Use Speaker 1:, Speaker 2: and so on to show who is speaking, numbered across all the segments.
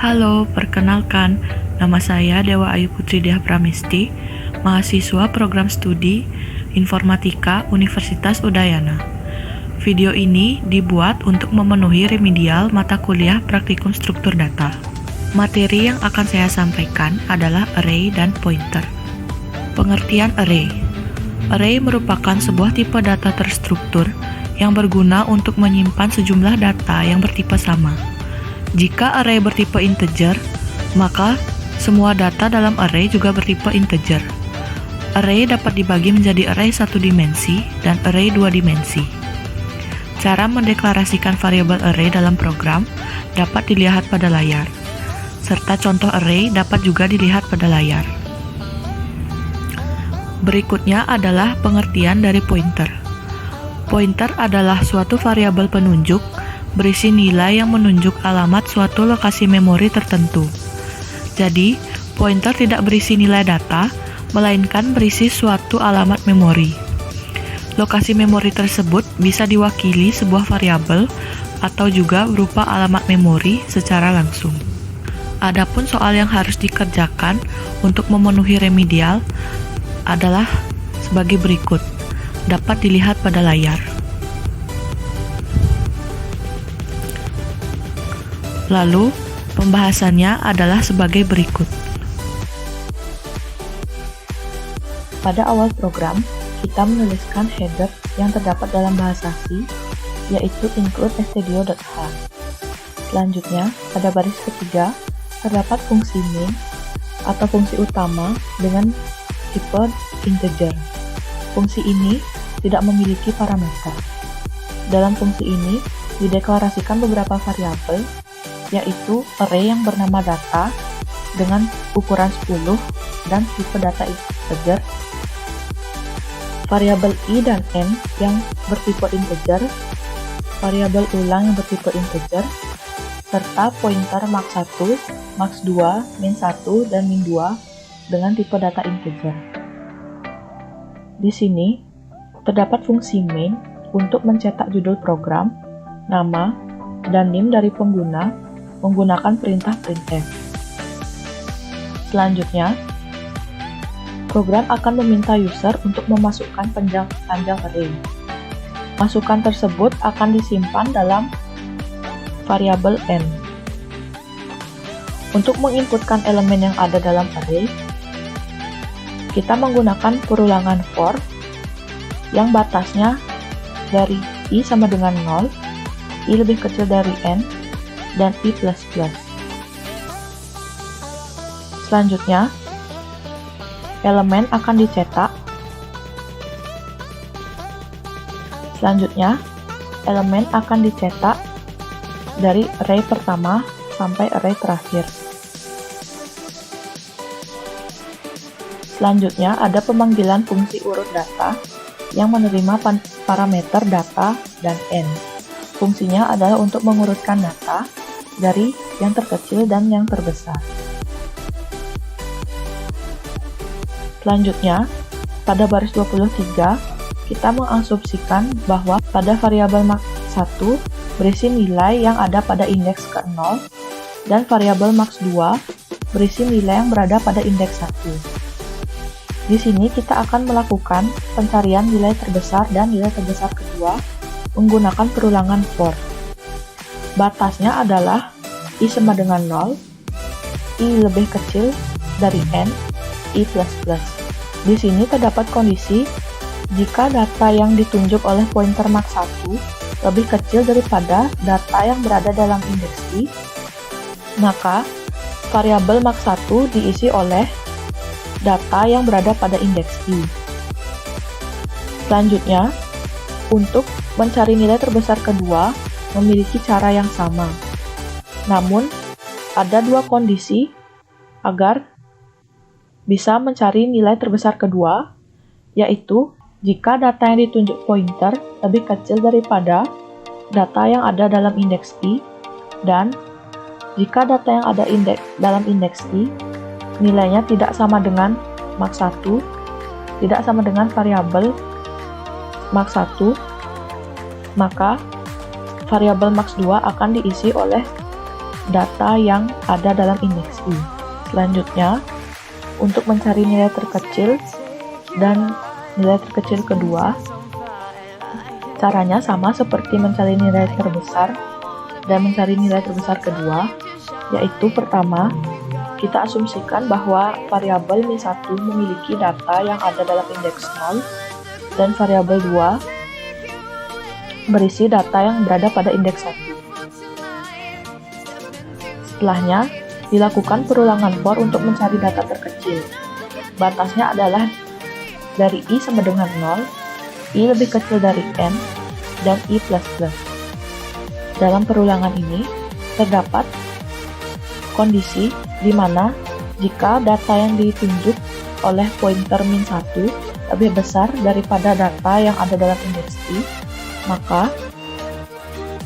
Speaker 1: Halo, perkenalkan, nama saya Dewa Ayu Putri Diah Pramesti, mahasiswa program studi Informatika Universitas Udayana. Video ini dibuat untuk memenuhi remedial mata kuliah praktikum struktur data. Materi yang akan saya sampaikan adalah array dan pointer. Pengertian array. Array merupakan sebuah tipe data terstruktur yang berguna untuk menyimpan sejumlah data yang bertipe sama. Jika array bertipe integer, maka semua data dalam array juga bertipe integer. Array dapat dibagi menjadi array satu dimensi dan array dua dimensi. Cara mendeklarasikan variabel array dalam program dapat dilihat pada layar, serta contoh array dapat juga dilihat pada layar. Berikutnya adalah pengertian dari pointer. Pointer adalah suatu variabel penunjuk berisi nilai yang menunjuk alamat suatu lokasi memori tertentu. Jadi, pointer tidak berisi nilai data, melainkan berisi suatu alamat memori. Lokasi memori tersebut bisa diwakili sebuah variabel atau juga berupa alamat memori secara langsung. Adapun soal yang harus dikerjakan untuk memenuhi remedial adalah sebagai berikut. Dapat dilihat pada layar. Lalu, pembahasannya adalah sebagai berikut. Pada awal program, kita menuliskan header yang terdapat dalam bahasa C, yaitu include stdio.h. Selanjutnya, pada baris ketiga, terdapat fungsi main atau fungsi utama dengan tipe integer. Fungsi ini tidak memiliki parameter. Dalam fungsi ini, dideklarasikan beberapa variabel, yaitu array yang bernama data dengan ukuran 10 dan tipe data integer, variabel i dan n yang bertipe integer, variabel ulang yang bertipe integer, serta pointer max 1, max 2, min 1, dan min 2 dengan tipe data integer. Di sini, terdapat fungsi main untuk mencetak judul program, nama, dan NIM dari pengguna menggunakan perintah printf. Selanjutnya, program akan meminta user untuk memasukkan panjang array. Masukan tersebut akan disimpan dalam variabel n. Untuk menginputkan elemen yang ada dalam array, kita menggunakan perulangan for yang batasnya dari i sama dengan 0, i lebih kecil dari n, dan i++. Selanjutnya, elemen akan dicetak. Dari array pertama sampai array terakhir. Selanjutnya, ada pemanggilan fungsi urut data yang menerima parameter data dan n. Fungsinya adalah untuk mengurutkan data dari yang terkecil dan yang terbesar. Selanjutnya, pada baris 23, kita mengasumsikan bahwa pada variabel max 1 berisi nilai yang ada pada indeks ke-0 dan variabel max 2 berisi nilai yang berada pada indeks 1. Di sini kita akan melakukan pencarian nilai terbesar dan nilai terbesar kedua menggunakan perulangan for. Batasnya adalah i sama dengan 0, i lebih kecil dari n, i++. Di sini terdapat kondisi jika data yang ditunjuk oleh pointer max 1 lebih kecil daripada data yang berada dalam indeks i, maka variabel max 1 diisi oleh data yang berada pada indeks i. Selanjutnya, untuk mencari nilai terbesar kedua memiliki cara yang sama. Namun, ada dua kondisi agar bisa mencari nilai terbesar kedua, yaitu jika data yang ditunjuk pointer lebih kecil daripada data yang ada dalam indeks i, dan jika data yang ada dalam indeks i nilainya tidak sama dengan max 1, tidak sama dengan variabel max 1, maka variabel max 2 akan diisi oleh data yang ada dalam indeks I. Selanjutnya, untuk mencari nilai terkecil dan nilai terkecil kedua, caranya sama seperti mencari nilai terbesar dan mencari nilai terbesar kedua, yaitu pertama, kita asumsikan bahwa variabel min1 memiliki data yang ada dalam indeks 0 dan variabel 2 berisi data yang berada pada indeks 1. Setelahnya, dilakukan perulangan for untuk mencari data terkecil. Batasnya adalah dari I sama dengan 0, I lebih kecil dari N, dan I++. Dalam perulangan ini, terdapat kondisi di mana jika data yang ditunjuk oleh pointer min1 lebih besar daripada data yang ada dalam indeks I, maka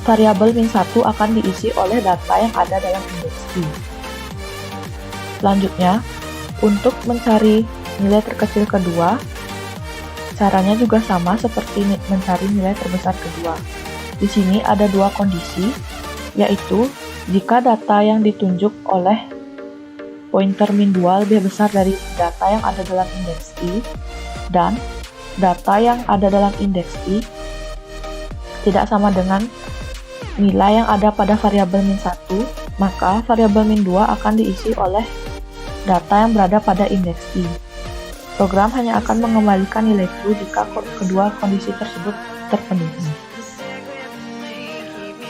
Speaker 1: variabel min1 akan diisi oleh data yang ada dalam indeks I. Selanjutnya, untuk mencari nilai terkecil kedua, caranya juga sama seperti mencari nilai terbesar kedua. Di sini ada dua kondisi, yaitu jika data yang ditunjuk oleh pointer min2 lebih besar dari data yang ada dalam indeks I, dan data yang ada dalam indeks I tidak sama dengan nilai yang ada pada variabel min1, maka variabel min2 akan diisi oleh data yang berada pada indeks I. Program hanya akan mengembalikan nilai true jika kedua kondisi tersebut terpenuhi.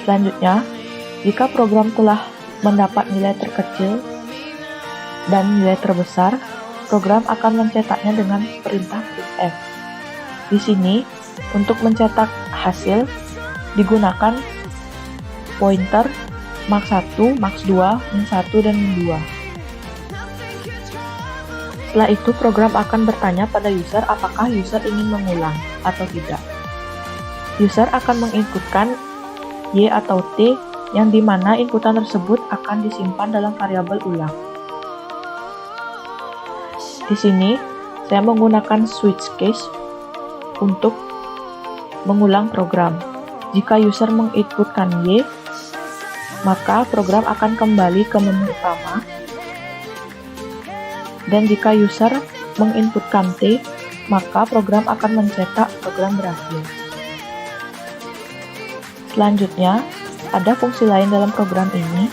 Speaker 1: Selanjutnya, jika program telah mendapat nilai terkecil dan nilai terbesar, program akan mencetaknya dengan perintah printf. Di sini, untuk mencetak hasil digunakan pointer max1, max2, min1, dan min2. Setelah itu, program akan bertanya pada user apakah user ingin mengulang atau tidak. User akan menginputkan Y atau T yang dimana inputan tersebut akan disimpan dalam variabel ulang. Di sini, saya menggunakan switch case untuk mengulang program. Jika user menginputkan Y, maka program akan kembali ke menu utama. Dan jika user menginputkan T, maka program akan mencetak program berhasil. Selanjutnya, ada fungsi lain dalam program ini,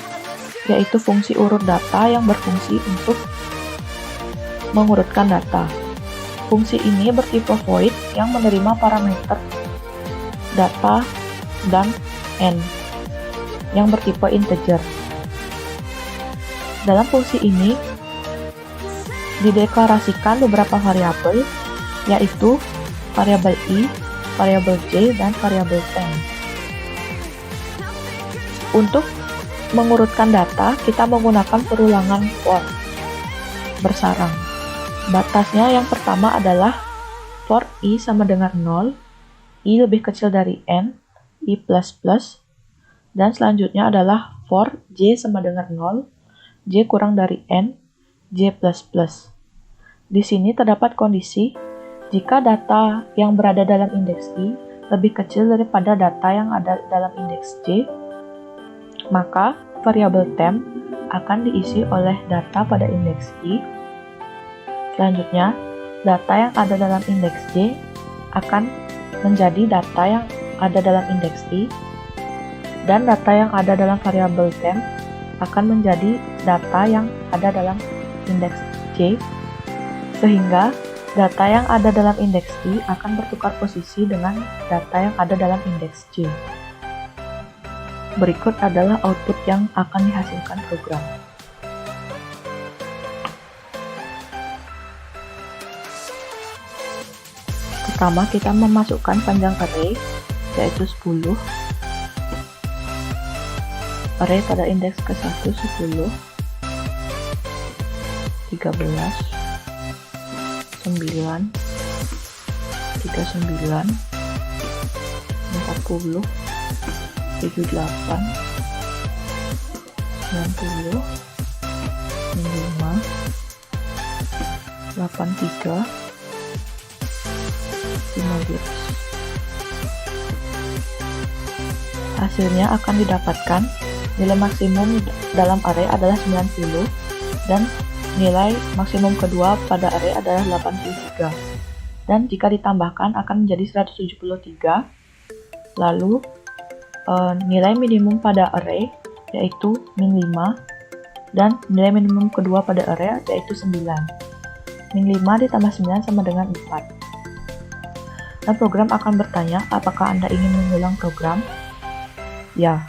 Speaker 1: yaitu fungsi urut data yang berfungsi untuk mengurutkan data. Fungsi ini bertipe void yang menerima parameter data dan n yang bertipe integer. Dalam fungsi ini dideklarasikan beberapa variabel, yaitu variabel I, variabel J, dan variabel temp. Untuk mengurutkan data, kita menggunakan perulangan for bersarang. Batasnya yang pertama adalah for I sama dengan 0, I lebih kecil dari N, I++, dan selanjutnya adalah for J sama dengan 0, J kurang dari N, J++. Di sini terdapat kondisi jika data yang berada dalam indeks I lebih kecil daripada data yang ada dalam indeks J, maka variabel temp akan diisi oleh data pada indeks I. Selanjutnya, data yang ada dalam indeks J akan menjadi data yang ada dalam indeks I, dan data yang ada dalam variabel temp akan menjadi data yang ada dalam indeks J, sehingga data yang ada dalam indeks I akan bertukar posisi dengan data yang ada dalam indeks J. Berikut adalah output yang akan dihasilkan program. Pertama, kita memasukkan panjang array, yaitu 10. Array pada indeks ke-1, 10, 13, 9, 39, 40, 78, 90, 95, 83, 15. Hasilnya akan didapatkan Nilai maksimum dalam array adalah 90 dan nilai maksimum kedua pada array adalah 83. Dan jika ditambahkan akan menjadi 173. Lalu nilai minimum pada array yaitu min 5 dan nilai minimum kedua pada array yaitu 9. Min 5 ditambah 9 sama dengan 4. Dan program akan bertanya, apakah Anda ingin mengulang program? Ya.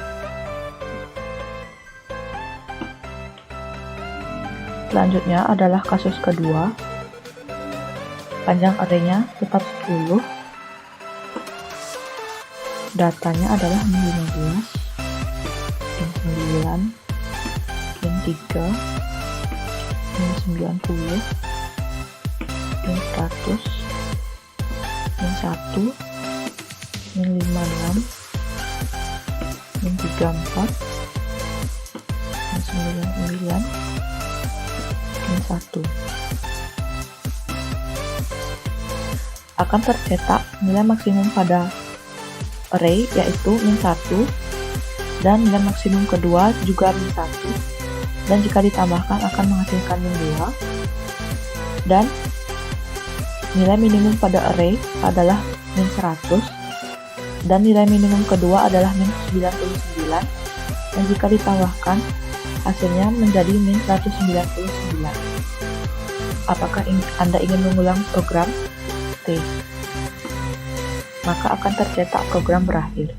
Speaker 1: Selanjutnya adalah kasus kedua. Panjang arraynya tetap 10. Datanya adalah min 15, min 9, min 3, min 90, min 100, min 1, min 56, min 34, min 99, min 1. Akan tercetak nilai maksimum pada array yaitu min 1 dan nilai maksimum kedua juga min 1, dan jika ditambahkan akan menghasilkan min 2, dan nilai minimum pada array adalah min 100 dan nilai minimum kedua adalah min 99, dan jika ditambahkan hasilnya menjadi min 199. Apakah Anda ingin mengulang program? Maka akan tercetak program berakhir.